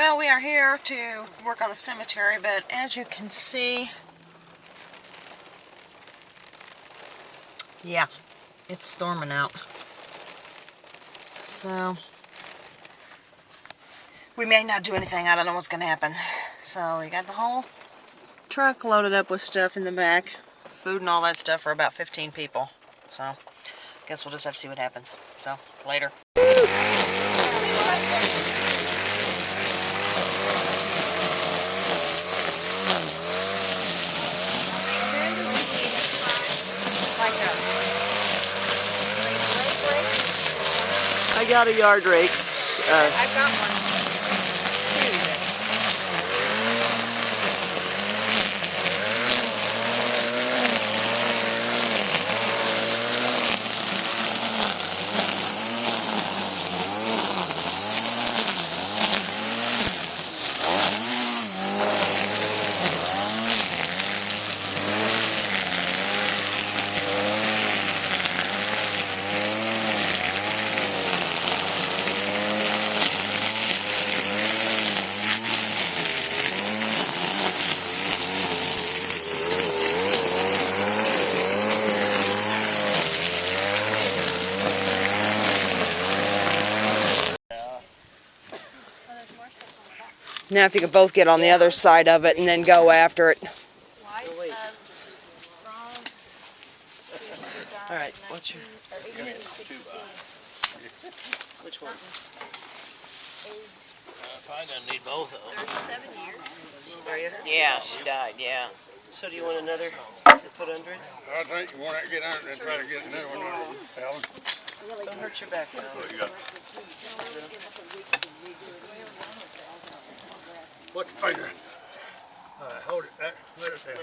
Well, we are here to work on the cemetery, but as you can see, yeah, it's storming out. So, we may not do anything. I don't know what's going to happen. So, we got the whole truck loaded up with stuff in the back. Food and all that stuff for about 15 people. So, I guess we'll just have to see what happens. So, later. I got a yard rake. I've got one. Now if you could both get on the other side of it and then go after it. Alright, what's your... Which one? Probably gonna need both of them. 37 years. Are you? Yeah, she died, yeah. So do you want another to put under it? I think you want to get under and try to get another one under it, Alan. Don't hurt your back now. Put the finger. Hold it back. Let it down.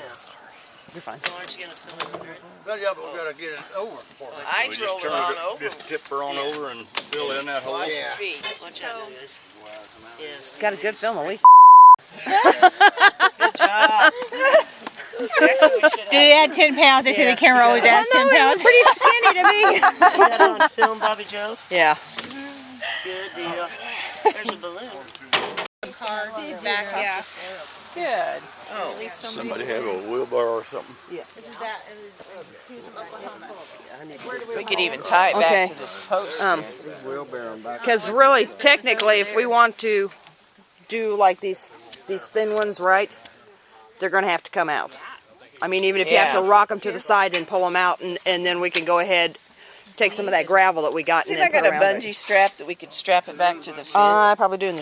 You're fine. Well, aren't you going to fill it under it? Well, yeah, but we got to get it over for it. I drove it on over. Just tip her on over and fill in that hole. Watch Yeah. your feet. Watch out, guys. Yes. Got a good film at least. Good job. Did it add 10 pounds? They say the camera always adds 10 pounds. Pretty skinny to me. You got it on film, Bobby Joe? Yeah. Good deal. There's a balloon. Back, yeah. Good. Oh. Somebody have a wheelbarrow or something. We could even tie it Okay. back to this post. Because really, technically, if we want to do like these thin ones right, they're going to have to come out. I mean, even if you have to Yeah. rock them to the side and pull them out, and then we can go ahead, take some of that gravel that we got See and if I then got put a around it. bungee strap that we could strap it back to the fence. I probably do in the